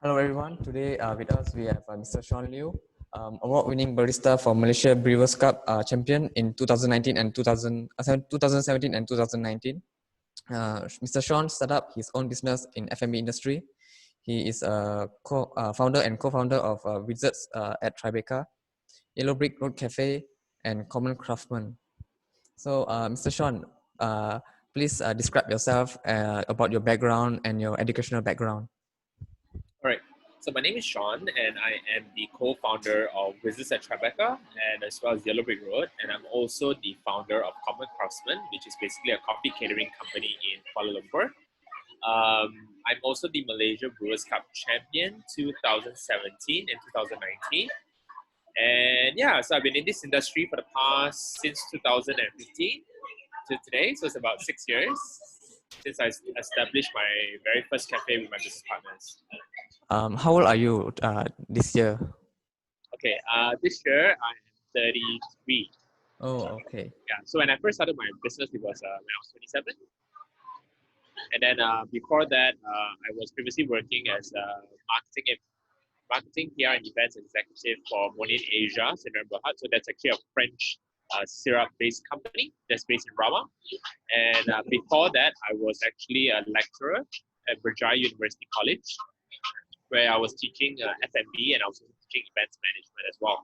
Hello everyone. Today with us we have Mr. Shaun Liew, award-winning barista for Malaysia Brewers Cup champion in 2019 and 2017 and 2019. Mr. Shaun started up his own business in F&B industry. He is a founder and co-founder of Wizards at Tribeca, Yellow Brick Road Cafe, and Common Craftsman. So, Mr. Shaun, please describe yourself about your background and your educational background. All right. So my name is Shaun, and I am the co-founder of Wizards at Tribeca, and as well as Yellow Brick Road, and I'm also the founder of Common Craftsman, which is basically a coffee catering company in Kuala Lumpur. I'm also the Malaysia Brewers Cup champion 2017 and 2019. And yeah, so I've been in this industry for the past since 2015 to today, so it's about 6 years since I established my very first cafe with my business partners. How old are you this year? Okay, this year I'm 33. Oh, okay. Yeah, so when I first started my business, it was when I was 27. And then before that, I was previously working as a marketing PR and events executive for Monin Asia, Syndrome Berhad. So that's actually a French syrup-based company that's based in Rama. And before that, I was actually a lecturer at Berjaya University College, where I was teaching F&B and I was also teaching events management as well.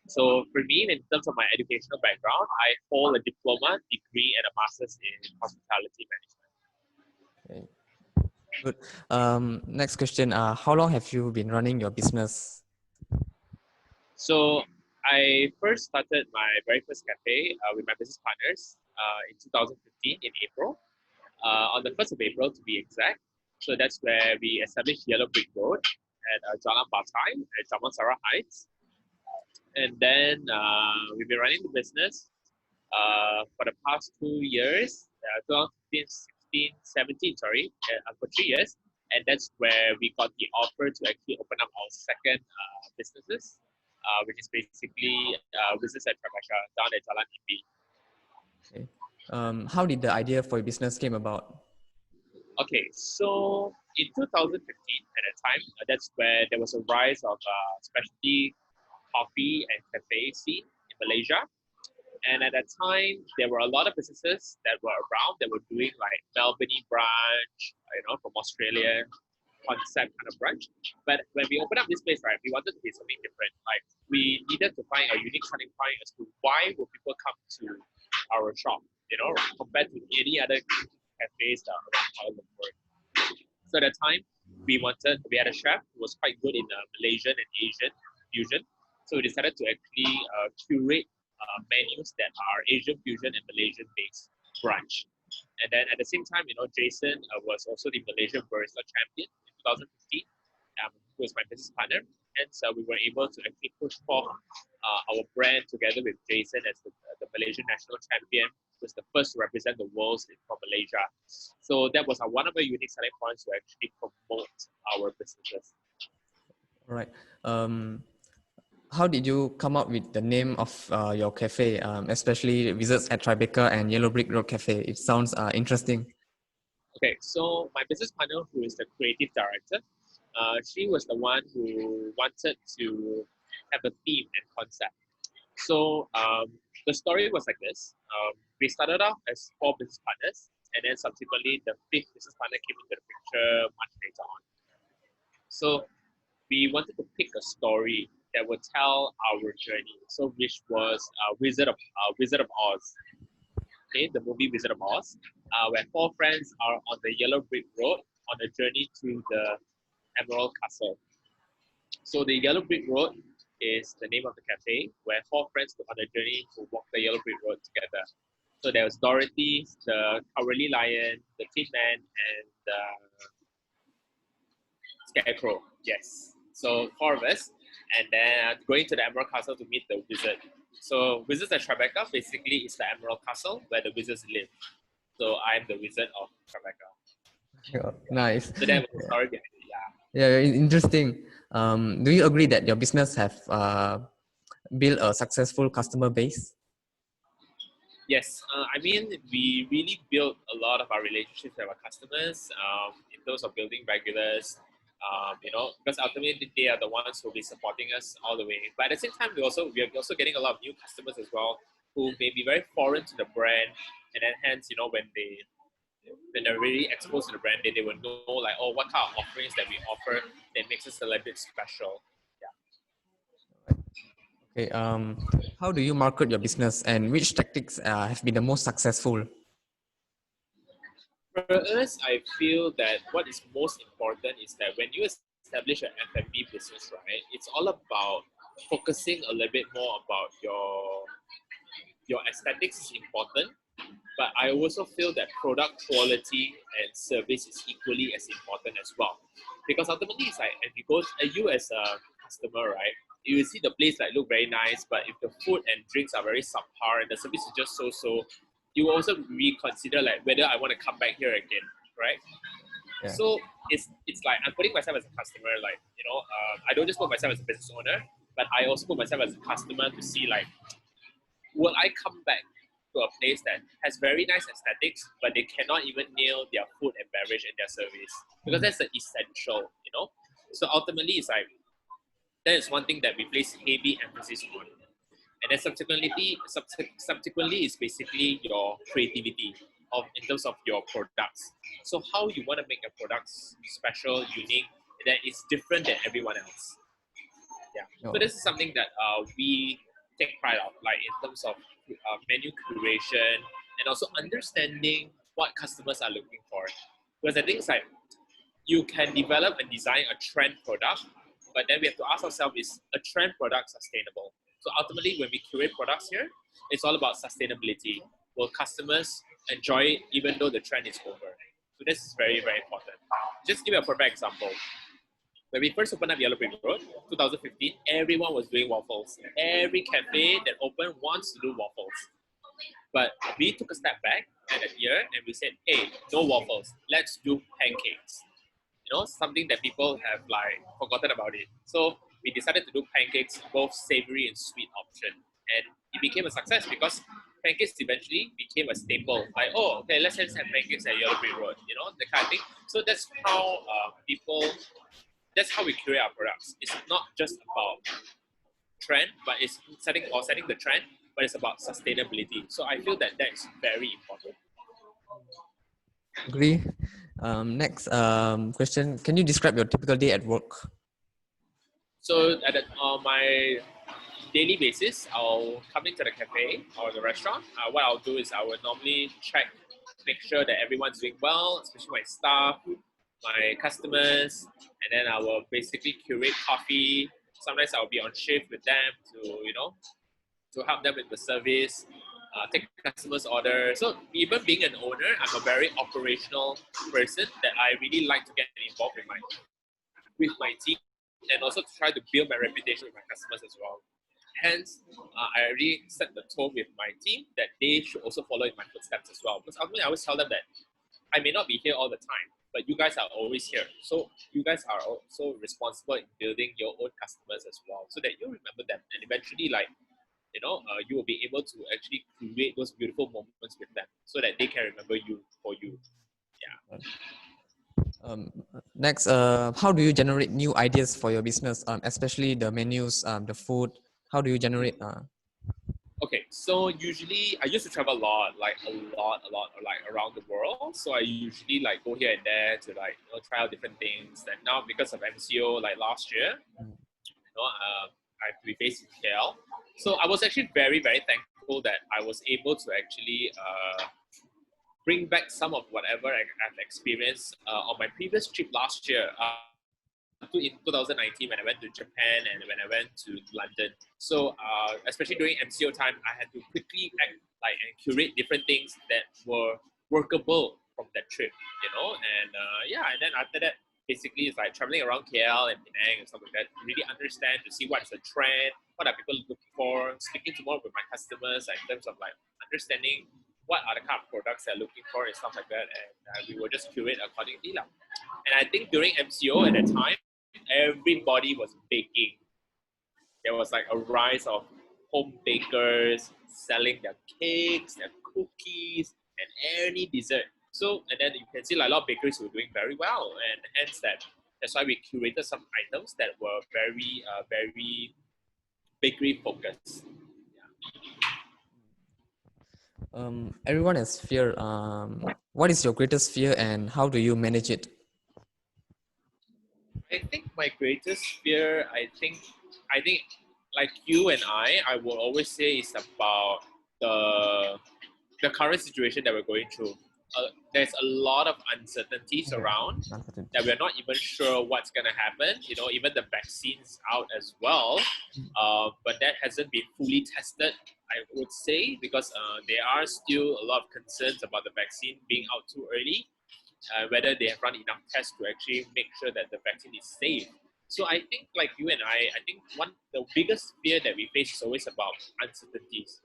So for me, in terms of my educational background, I hold a diploma, degree, and a master's in hospitality management. Okay. Good. Next question. How long have you been running your business? So I first started my very first cafe with my business partners in 2015 in April, on the 1st of April to be exact. So that's where we established Yellow Brick Road at Jalan Batai at Taman Sarah Heights. And then we've been running the business for the past 2 years, 2015, 16, 17, sorry, for 3 years. And that's where we got the offer to actually open up our second businesses, which is basically Wizards at Tribeca down at Jalan Imbi. Okay. How did the idea for your business came about? Okay, so in 2015, at that time, that's where there was a rise of specialty coffee and cafe scene in Malaysia. And at that time, there were a lot of businesses that were around that were doing like Melbourne branch, from Australia concept kind of branch. But when we opened up this place, right, we wanted to be something different. Like we needed to find a unique selling point as to why will people come to our shop, compared to any other cafes that are around Kuala Lumpur. So at that time, we had a chef who was quite good in Malaysian and Asian fusion. So we decided to actually curate menus that are Asian fusion and Malaysian based brunch. And then at the same time, Jason was also the Malaysian Barista Champion in 2015, who was my business partner. And so we were able to actually push forth our brand together with Jason as the Malaysian National Champion, who was the first to represent the world from Malaysia. So that was one of the unique selling points to actually promote our businesses. All right. How did you come up with the name of your cafe, especially Wizards at Tribeca and Yellow Brick Road Cafe? It sounds interesting. Okay, so my business partner, who is the creative director, she was the one who wanted to have a theme and concept. So the story was like this. We started off as 4 business partners, and then subsequently the 5th business partner came into the picture much later on. So we wanted to pick a story that would tell our journey. So which was Wizard of Oz. Okay, the movie Wizard of Oz, where 4 friends are on the Yellow Brick Road on a journey to the Emerald Castle. So the Yellow Brick Road is the name of the cafe, where 4 friends go on a journey to walk the Yellow Brick Road together. So there was Dorothy, the Cowardly Lion, the Tin Man, and the Scarecrow. Yes. So 4 of us, and then going to the Emerald Castle to meet the wizard. So Wizards at Tribeca basically is the Emerald Castle where the wizards live. So I'm the wizard of Tribeca. Oh, nice. So that was the story behind it. Yeah, very interesting. Do you agree that your business have built a successful customer base? Yes, I mean, we really built a lot of our relationships with our customers in terms of building regulars. because ultimately they are the ones who will be supporting us all the way. But at the same time, we are also getting a lot of new customers as well who may be very foreign to the brand, and then hence, when they're really exposed to the brand, they will know like, oh, what kind of offerings that we offer that makes us a little bit special. Okay. How do you market your business, and which tactics have been the most successful? For us, I feel that what is most important is that when you establish an F&B business, right, it's all about focusing a little bit more about your aesthetics is important, but I also feel that product quality and service is equally as important as well. Because ultimately, it's like if you go, you as a customer, right, you will see the place like look very nice, but if the food and drinks are very subpar and the service is just so, you will also reconsider like whether I want to come back here again, right? Yeah. So it's like I'm putting myself as a customer, like I don't just put myself as a business owner, but I also put myself as a customer to see like, will I come back to a place that has very nice aesthetics, but they cannot even nail their food and beverage and their service, because that's the essential. So ultimately, it's like that is one thing that we place heavy emphasis on, and then subsequently is basically your creativity of in terms of your products. So how you want to make your products special, unique, that is different than everyone else. Yeah. No. So this is something that we take pride of, like in terms of menu curation and also understanding what customers are looking for. Because I think it's like you can develop and design a trend product, but then we have to ask ourselves: is a trend product sustainable? So ultimately, when we curate products here, it's all about sustainability. Will customers enjoy it even though the trend is over? So this is very, very important. Just give you a perfect example. When we first opened up Yellow Brick Road, 2015, everyone was doing waffles. Every cafe that opened wants to do waffles. But we took a step back at that year and we said, hey, no waffles. Let's do pancakes. Something that people have like forgotten about it. So we decided to do pancakes, both savory and sweet option. And it became a success because pancakes eventually became a staple. Like, oh, okay, let's have pancakes at Yellow Brick Road, the kind of thing. So that's how that's how we curate our products. It's not just about trend, but it's setting the trend, but it's about sustainability. So I feel that is very important. Agree. Next question. Can you describe your typical day at work? So at my daily basis, I'll come into the cafe or the restaurant. What I'll do is I will normally make sure that everyone's doing well, especially my staff, my customers, and then I will basically curate coffee. Sometimes I'll be on shift with them to help them with the service, take customers' order. So even being an owner, I'm a very operational person that I really like to get involved with my team, and also to try to build my reputation with my customers as well. Hence, I already set the tone with my team that they should also follow in my footsteps as well. Because ultimately, I always tell them that I may not be here all the time, but you guys are always here. So you guys are also responsible in building your own customers as well, so that you remember them, and eventually, you will be able to actually create those beautiful moments with them, so that they can remember you for you. Yeah. Next, how do you generate new ideas for your business, especially the menus, the food? How do you generate? Okay, so usually I used to travel a lot, like around the world. So I usually like go here and there to like try out different things. And now because of MCO, like last year, I have to be based in KL. So I was actually very, very thankful that I was able to actually bring back some of whatever I've experienced on my previous trip last year. In 2019 when I went to Japan and when I went to London. So especially during MCO time, I had to quickly and curate different things that were workable from that trip, and and then after that, basically it's like traveling around KL and Penang and stuff like that to really understand, to see what's the trend, what are people looking for, speaking to more with my customers in terms of like understanding what are the kind of products they're looking for and stuff like that, and we will just curate accordingly. And I think during MCO at that time, everybody was baking. There was like a rise of home bakers selling their cakes, their cookies, and any dessert. So, and then you can see like a lot of bakeries were doing very well, and hence that That's why we curated some items that were very bakery focused. Everyone has fear. What is your greatest fear and how do you manage it? I think my greatest fear, I think, like you and I will always say is about the current situation that we're going through. There's a lot of uncertainties Okay. around Uncertainty. that we're not even sure what's going to happen. You know, even the vaccine's out as well, but that hasn't been fully tested, I would say, because there are still a lot of concerns about the vaccine being out too early, whether they have run enough tests to actually make sure that the vaccine is safe. So I think, like you and I think the biggest fear that we face is always about uncertainties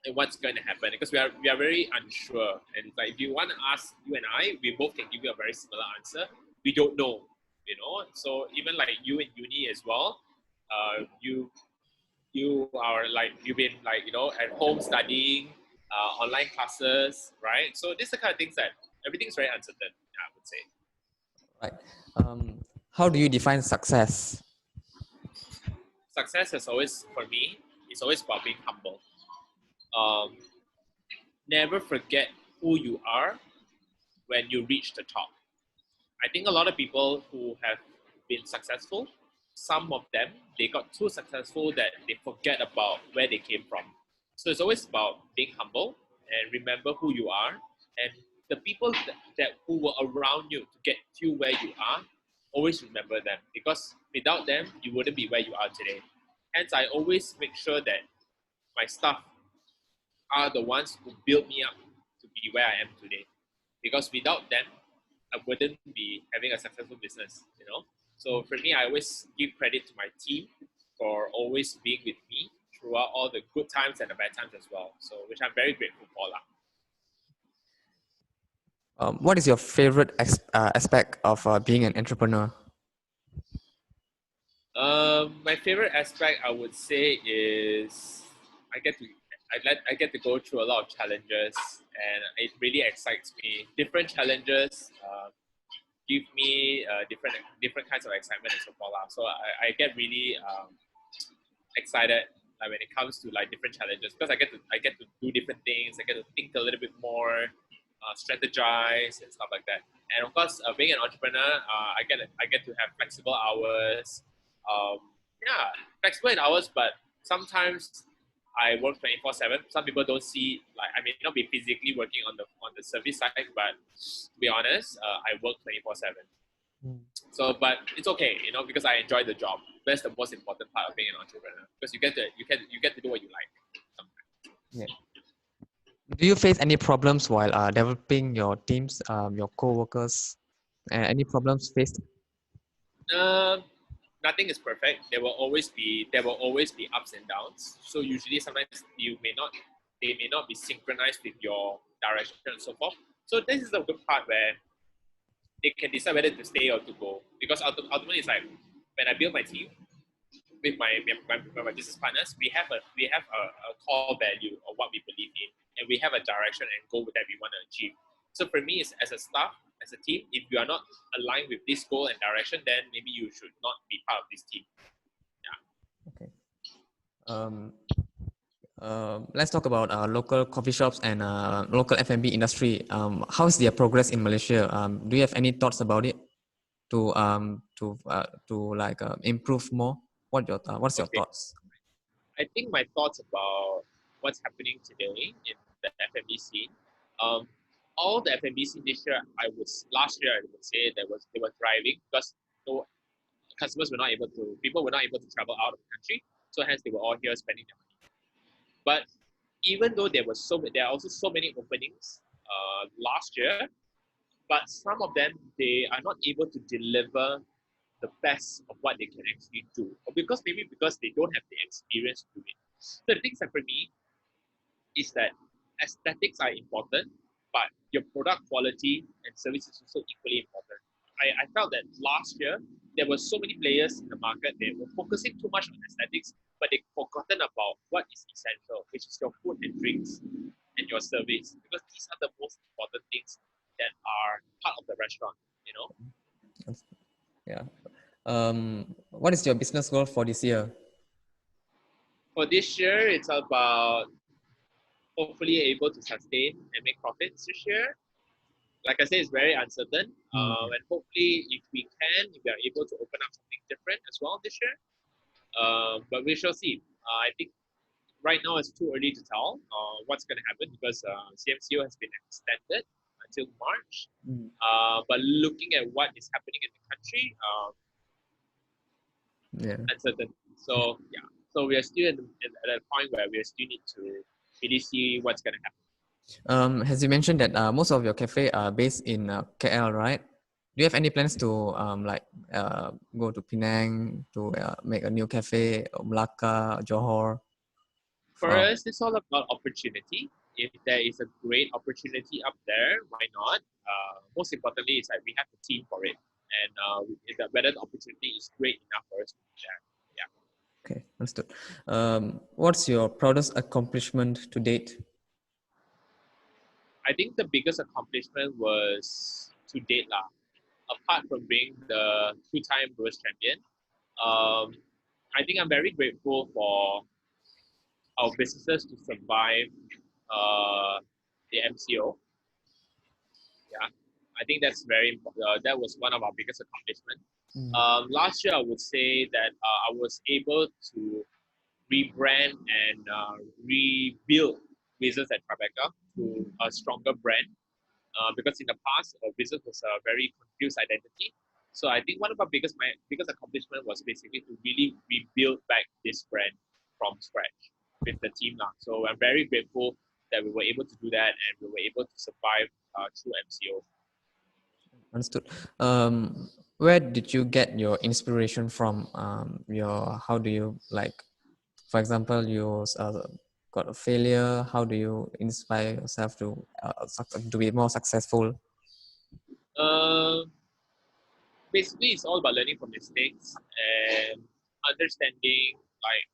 and what's going to happen, because we are very unsure. And like, if you want to ask you and I, we both can give you a very similar answer. We don't know, you know. So even like you in uni as well, you are like, you've been like, you know, at home studying, online classes, right? So these are the kind of things that everything's very uncertain, I would say. Right. How do you define success? Success has always, for me, it's always about being humble. Um, Never forget who you are when you reach the top. I think a lot of people who have been successful, some of them, they got too successful that they forget about where they came from. So it's always about being humble and remember who you are, and the people that who were around you to get you where you are, always remember them, because without them, you wouldn't be where you are today. Hence, I always make sure that my staff are the ones who built me up to be where I am today. Because without them, I wouldn't be having a successful business, you know. So for me, I always give credit to my team for always being with me throughout all the good times and the bad times as well. So which I'm very grateful for. What is your favorite aspect of being an entrepreneur? My favorite aspect, I would say, is I get to I get to go through a lot of challenges, and it really excites me. Different challenges give me different kinds of excitement and so forth. So I get really excited like when it comes to like different challenges, because I get to do different things. I get to think a little bit more, strategize and stuff like that. And of course, being an entrepreneur, I get to have flexible hours. Yeah, flexible in hours, but sometimes I work 24/7. Some people don't see, like, I may not be physically working on the service side, but to be honest, I work 24/7. So, but it's okay, you know, because I enjoy the job. That's the most important part of being an entrepreneur, because you get to do what you like. Yeah. Do you face any problems while developing your teams, your co-workers? Any problems faced? Um, Nothing is perfect. There will always be ups and downs. So usually sometimes they may not be synchronized with your direction and so forth. So this is the good part where they can decide whether to stay or to go. Because ultimately it's like when I build my team with my business partners, we have a core value of what we believe in, and we have a direction and goal that we want to achieve. So for me, it's, as a staff, as a team, if you are not aligned with this goal and direction, then maybe you should not be part of this team. Okay. Um, let's talk about local coffee shops and local F&B industry. How's their progress in Malaysia? Do you have any thoughts about it to like improve more? What's your Okay, thoughts? I think my thoughts about what's happening today in the F&B scene. Um, all the F&B scene this year, last year I would say they were thriving, because no customers were not able to, people were not able to travel out of the country, so hence they were all here spending their money. But even though there are also so many openings last year, but some of them, they are not able to deliver the best of what they can actually do, or because they don't have the experience to do it. So the things that for me is that aesthetics are important, but your product quality and service is also equally important. I felt that last year there were so many players in the market, they were focusing too much on aesthetics, but they forgotten about what is essential, which is your food and drinks and your service, because these are the most important things that are part of the restaurant, you know. Yeah. What is your business goal for this year? For this year, it's about hopefully able to sustain and make profits this year. Like I said, it's very uncertain. And hopefully, if we can, if we are able to open up something different as well this year. But we shall see. I think right now it's too early to tell what's going to happen because CMCO has been extended until March. Mm. But looking at what is happening in the country, Yeah. uncertain. So yeah, so we are still at a point where we still need to really see what's going to happen. As you mentioned that most of your cafe are based in KL, right? Do you have any plans to go to Penang to make a new cafe, or Melaka, Johor? For Uh, us, it's all about opportunity. If there is a great opportunity up there, why not? Most importantly, is that we have the team for it, and whether the opportunity is great enough for us to do that. Yeah, okay, understood. What's your proudest accomplishment to date? I think the biggest accomplishment was to date lah. Apart from being the two-time Brewers champion, um, I think I'm very grateful for our businesses to survive the MCO. Yeah, I think that's very important. That was one of our biggest accomplishments. Mm. Last year, I would say that I was able to rebrand and rebuild Wizards at Tribeca to a stronger brand. Because in the past, Wizards was a very confused identity. So I think one of my biggest accomplishment was basically to really rebuild back this brand from scratch with the team now. So I'm very grateful that we were able to do that and we were able to survive through MCO. Understood. Where did you get your inspiration from? How do you like, for example, you got a failure. How do you inspire yourself to be more successful? Uh, Basically, it's all about learning from mistakes and understanding, like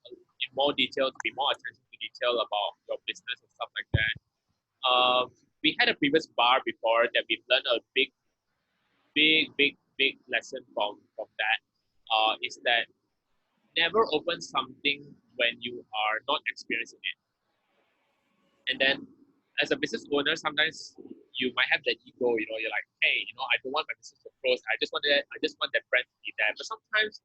in more detail, to be more attention to detail about your business and stuff like that. We had a previous bar before that we've learned a big lesson from that. Is that never open something when you are not experiencing it. And then, as a business owner, sometimes you might have that ego. You're like, hey, I don't want my business to close. I just want that brand to be there. But sometimes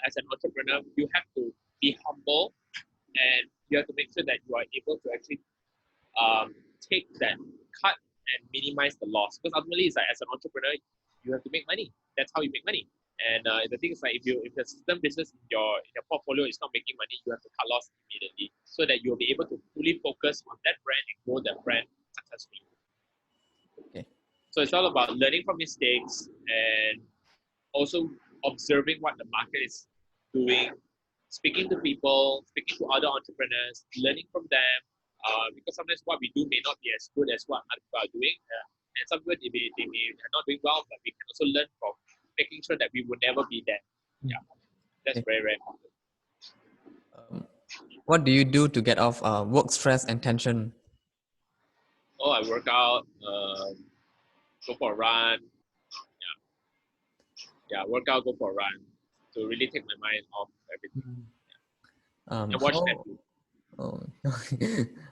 as an entrepreneur, you have to be humble and you have to make sure that you are able to actually take that cut and minimize the loss. Because ultimately, it's like as an entrepreneur, you have to make money. That's how you make money. And the thing is like if the system business in your portfolio is not making money, you have to cut loss immediately so that you'll be able to fully focus on that brand and grow that brand successfully. Okay. So it's all about learning from mistakes and also observing what the market is doing, speaking to people, speaking to other entrepreneurs, learning from them. Because sometimes what we do may not be as good as what other people are doing. And some people they may not doing well, but we can also learn from making sure that we will never be there. Yeah, that's Okay. very, very important. What do you do to get off work stress and tension? Oh, I work out, go for a run. Yeah, work out, go for a run to really take my mind off everything and watch How Netflix. oh,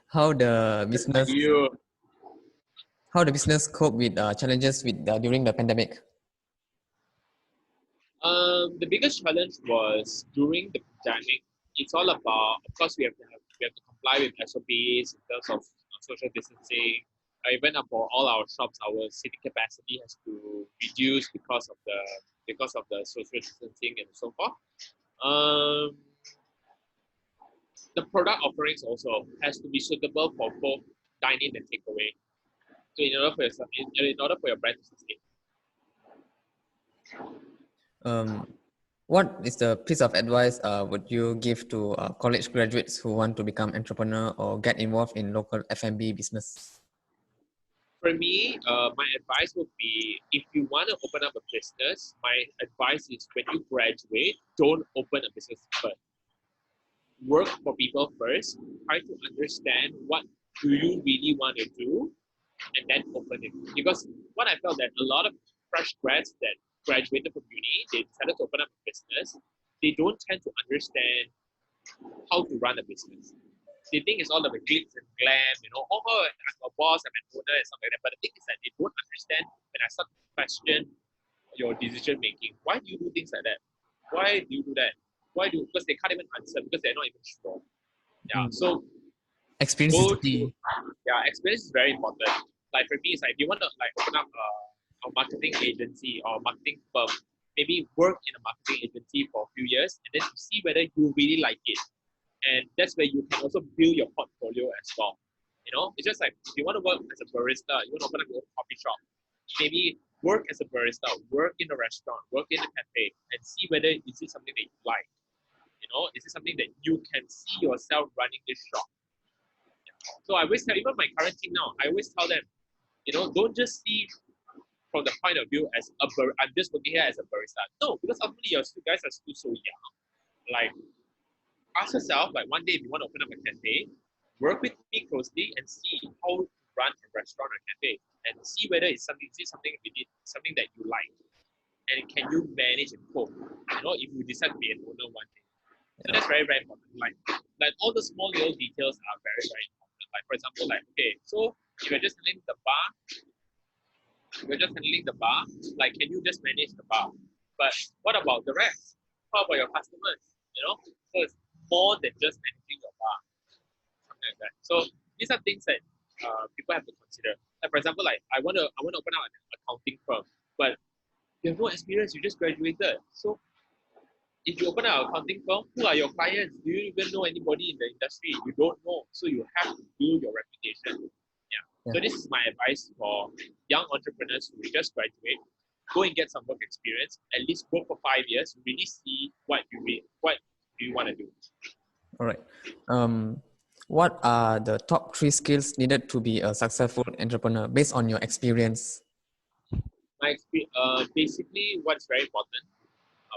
how the Just like business you. cope with challenges with during the pandemic? The biggest challenge was during the pandemic. It's all about, of course, we have to comply with SOPs in terms of social distancing. Even for all our shops, our seating capacity has to reduce because of the social distancing and so forth. Um, the product offerings also has to be suitable for both dine-in and takeaway. So in order for your brand to sustain. Um, what is the piece of advice would you give to college graduates who want to become entrepreneur or get involved in local F&B business? For me, my advice would be if you want to open up a business, my advice is when you graduate, don't open a business first. Work for people first. Try to understand what do you really want to do, and then open it. Because what I felt that a lot of fresh grads that graduated from uni, they decided to open up a business, they don't tend to understand how to run a business. They think it's all of the glitz and glam, oh, I'm a boss, I'm an owner, and stuff like that. But the thing is that they don't understand when I start to question your decision making. Why do you do things like that? Why do you do that? Because they can't even answer because they're not even sure. Yeah. So Experience is go the to key. experience is very important. Like for me, it's like if you want to like open up a marketing agency or marketing firm, maybe work in a marketing agency for a few years and then to see whether you really like it. And that's where you can also build your portfolio as well. It's just like if you want to work as a barista, you want to open up your own coffee shop, maybe work as a barista, work in a restaurant, work in a cafe, and see whether is it something that you like. Is it something that you can see yourself running this shop? So I always tell even my current team now, I always tell them, don't just see from the point of view as I'm just working here as a barista. No, because ultimately you guys are still so young. Like ask yourself, like one day if you want to open up a cafe, work with me closely and see how to run a restaurant or cafe and see whether it's something that you like. And can you manage and cope? If you decide to be an owner one day. So that's very, very important. Like all the small little details are very, very important. Like for example, so if you're just handling the bar, like can you just manage the bar? But what about the rest? How about your customers? So it's more than just managing your bar. Something like that. So these are things that people have to consider. Like for example, like I want to open up an accounting firm, but you have no experience, you just graduated. So if you open up an accounting firm, who are your clients? Do you even know anybody in the industry? You don't know. So you have to build your reputation. Yeah. So this is my advice for young entrepreneurs who just graduate. Go and get some work experience. At least work for 5 years. Really see what you want to do. All right. What are the top 3 skills needed to be a successful entrepreneur based on your experience? Basically, what's very important,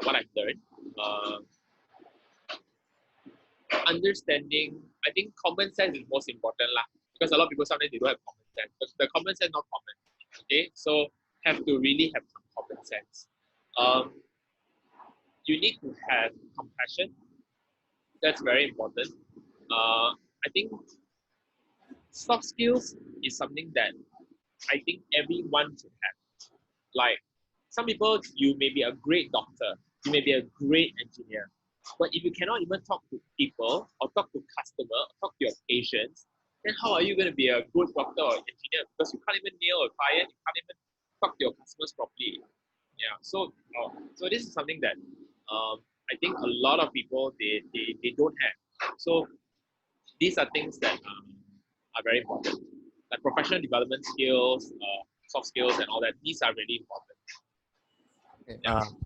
what I've learned, understanding. I think common sense is most important lah. Because a lot of people sometimes they don't have common sense. The common sense not common. Okay, so have to really have some common sense. You need to have compassion. That's very important. I think soft skills is something that I think everyone should have. Like some people, you may be a great doctor, you may be a great engineer, but if you cannot even talk to people or talk to customer, or talk to your patients, then how are you going to be a good doctor or engineer? Because you can't even nail a client, you can't even talk to your customers properly. Yeah. So this is something that I think a lot of people they don't have. So these are things that are very important, like professional development skills, soft skills, and all that. These are really important. Okay.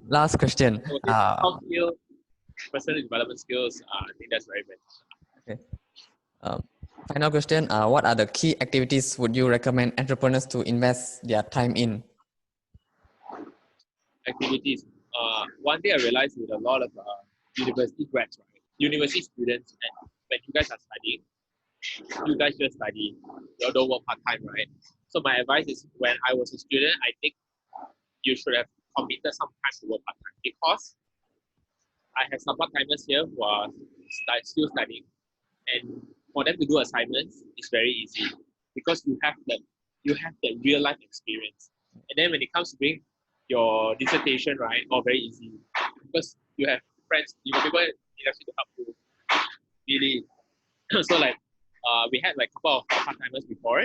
Last question. So soft skills, personal development skills, I think that's very important. Okay. Final question. What are the key activities would you recommend entrepreneurs to invest their time in? Activities. One day I realized with a lot of university grads, right? University students, and when you guys are studying, you guys just study. You don't work part-time, right? So my advice is when I was a student, I think you should have committed some time to work part-time because I have some part-timers here who are still studying, and for them to do assignments is very easy because you have that real life experience. And then when it comes to doing your dissertation, right, all very easy because you have friends, you have people in actually to help you. Really, so like we had like a couple of part-timers before.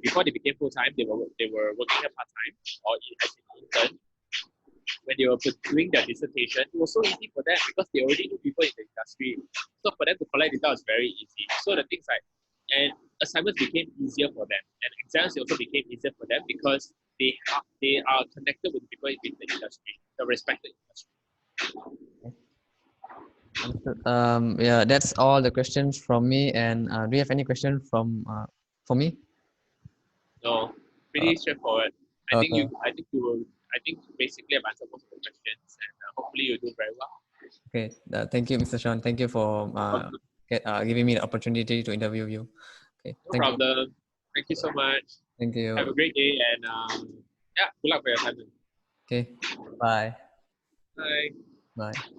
Before they became full-time, they were working at part-time or as an intern. When they were doing their dissertation, it was so easy for them because they already knew people in the industry. So for them to collect data was very easy. So the things like, and assignments became easier for them, and exams also became easier for them because they are connected with people in the industry, the respected industry. Yeah, that's all the questions from me. And do you have any question for me? No, pretty straightforward. I think Okay. I think basically I've answered most of the questions, and hopefully you do very well. Okay. Thank you, Mr. Shaun. Thank you for giving me the opportunity to interview you. Okay. No Thank you. problem. Thank you so much. Thank you. Have a great day, and yeah, good luck for your assignment. Okay. Bye. Bye. Bye.